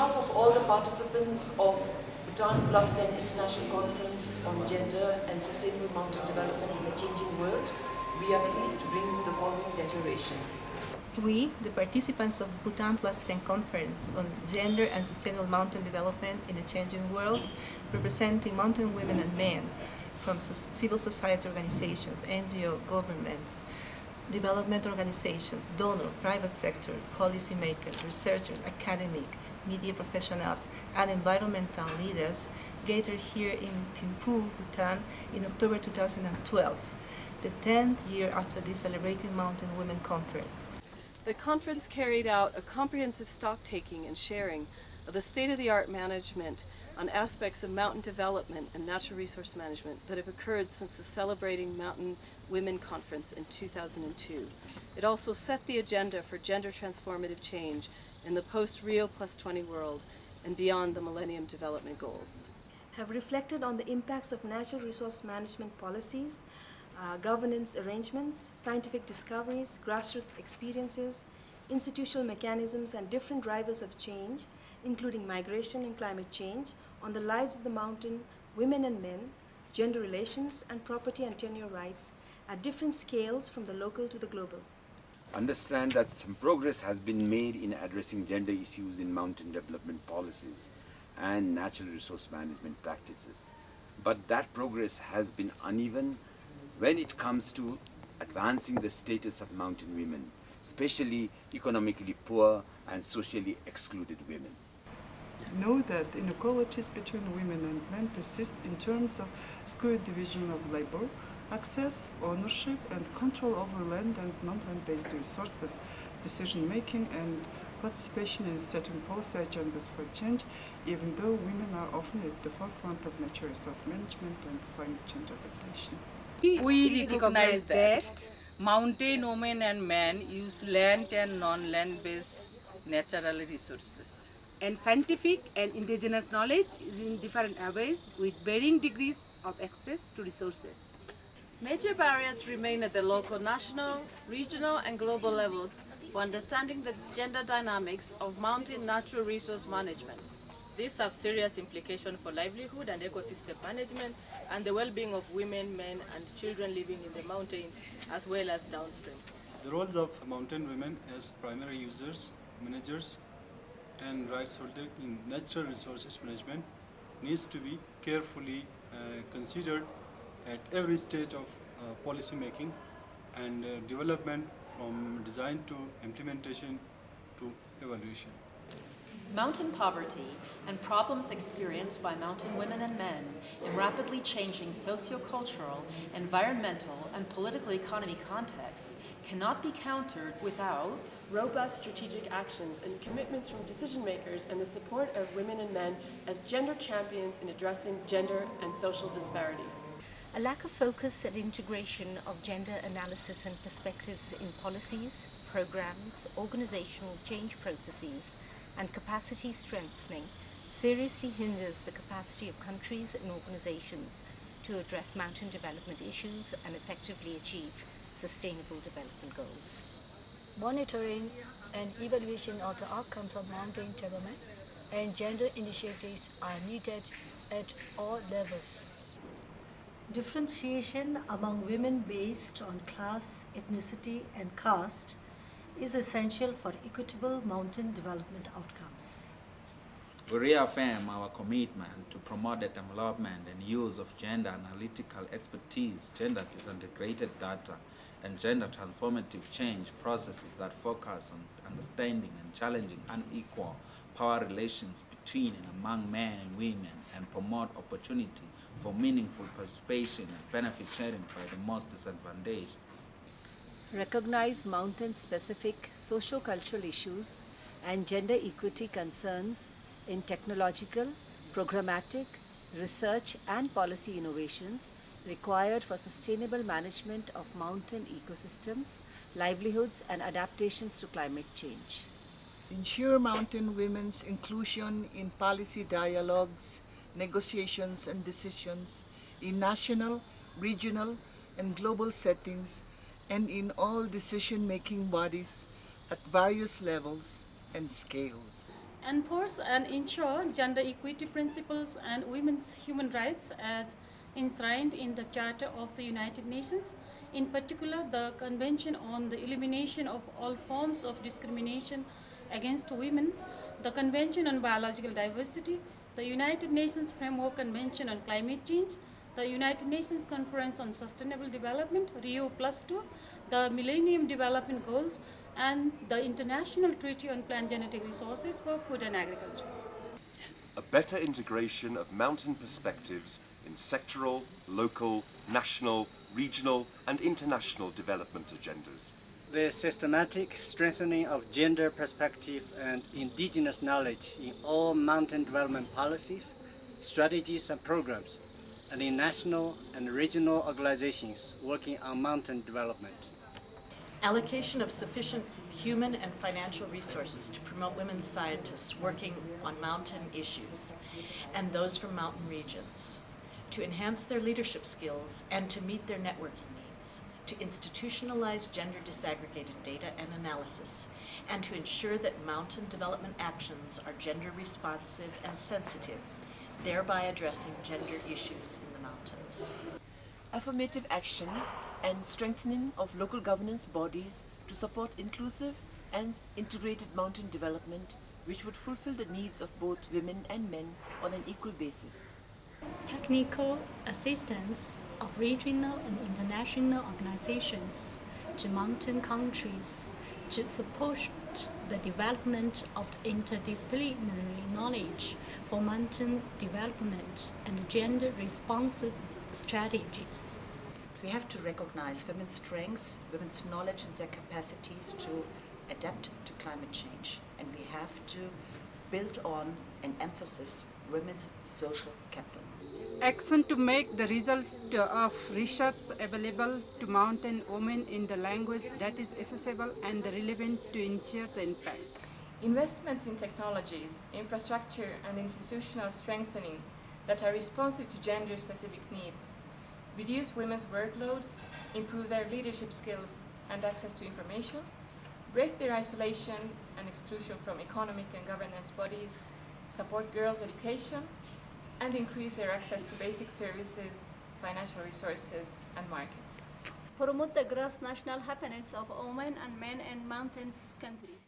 behalf of all the participants of Bhutan+10 International Conference on Gender and Sustainable Mountain Development in a Changing World, we are pleased to bring you the following declaration. We, the participants of the Bhutan+10 Conference on Gender and Sustainable Mountain Development in a Changing World, representing mountain women and men from civil society organizations, NGO, governments, development organizations, donor, private sector, policymakers, researchers, academic, media professionals, and environmental leaders, gathered here in Thimphu, Bhutan in October 2012, the 10th year after the celebrated Mountain Women Conference. The conference carried out a comprehensive stock-taking and sharing of the state-of-the-art management on aspects of mountain development and natural resource management that have occurred since the Celebrating Mountain Women Conference in 2002. It also set the agenda for gender transformative change in the post-Rio+20 world and beyond the Millennium Development Goals. Have reflected on the impacts of natural resource management policies, governance arrangements, scientific discoveries, grassroots experiences, institutional mechanisms, and different drivers of change, including migration and climate change, on the lives of the mountain women and men, gender relations, and property and tenure rights at different scales from the local to the global. Understand that some progress has been made in addressing gender issues in mountain development policies and natural resource management practices. But that progress has been uneven when it comes to advancing the status of mountain women, especially economically poor and socially excluded women. Know that inequalities between women and men persist in terms of skewed division of labor, access, ownership, and control over land and non-land-based resources, decision-making, and participation in setting policy agendas for change, even though women are often at the forefront of natural resource management and climate change adaptation. We recognize that mountain women and men use land and non-land-based natural resources. And scientific and indigenous knowledge is in different ways with varying degrees of access to resources. Major barriers remain at the local, national, regional, and global levels for understanding the gender dynamics of mountain natural resource management. These have serious implications for livelihood and ecosystem management and the well-being of women, men, and children living in the mountains, as well as downstream. The roles of mountain women as primary users, managers, and rights holders in natural resources management needs to be carefully considered at every stage of policy making and development, from design to implementation to evaluation. Mountain poverty and problems experienced by mountain women and men in rapidly changing socio-cultural, environmental, and political economy contexts cannot be countered without robust strategic actions and commitments from decision makers and the support of women and men as gender champions in addressing gender and social disparity. A lack of focus and integration of gender analysis and perspectives in policies, programs, organizational change processes, and capacity strengthening seriously hinders the capacity of countries and organizations to address mountain development issues and effectively achieve sustainable development goals. Monitoring and evaluation of the outcomes of mountain development and gender initiatives are needed at all levels. Differentiation among women based on class, ethnicity, and caste is essential for equitable mountain development outcomes. We reaffirm our commitment to promote the development and use of gender analytical expertise, gender disintegrated data, and gender transformative change processes that focus on understanding and challenging unequal power relations between and among men and women, and promote opportunity for meaningful participation and benefit sharing by the most disadvantaged. Recognize mountain-specific socio-cultural issues and gender equity concerns in technological, programmatic, research and policy innovations required for sustainable management of mountain ecosystems, livelihoods and adaptations to climate change. Ensure mountain women's inclusion in policy dialogues, negotiations and decisions in national, regional, and global settings and in all decision-making bodies at various levels and scales. enforce and ensure gender equity principles and women's human rights as enshrined in the Charter of the United Nations, in particular the Convention on the Elimination of All Forms of Discrimination against Women, the Convention on Biological Diversity, the United Nations Framework Convention on Climate Change, the United Nations Conference on Sustainable Development, Rio+2, the Millennium Development Goals, and the International Treaty on Plant Genetic Resources for Food and Agriculture. A better integration of mountain perspectives in sectoral, local, national, regional and international development agendas. The systematic strengthening of gender perspective and indigenous knowledge in all mountain development policies, strategies and programs, and in national and regional organizations working on mountain development. Allocation of sufficient human and financial resources to promote women scientists working on mountain issues and those from mountain regions, to enhance their leadership skills and to meet their networking needs, to institutionalize gender disaggregated data and analysis, and to ensure that mountain development actions are gender responsive and sensitive, thereby addressing gender issues in the mountains. Affirmative action and strengthening of local governance bodies to support inclusive and integrated mountain development, which would fulfill the needs of both women and men on an equal basis. Technical assistance of regional and international organizations to mountain countries to support the development of interdisciplinary knowledge for mountain development and gender responsive strategies. We have to recognize women's strengths, women's knowledge and their capacities to adapt to climate change. And we have to build on and emphasize women's social capital. Action to make the result of research available to mountain women in the language that is accessible and relevant to ensure the impact. Investment in technologies, infrastructure and institutional strengthening that are responsive to gender-specific needs, reduce women's workloads, improve their leadership skills and access to information, break their isolation and exclusion from economic and governance bodies, support girls' education, and increase their access to basic services, financial resources, and markets. Promote the gross national happiness of women and men in mountains countries.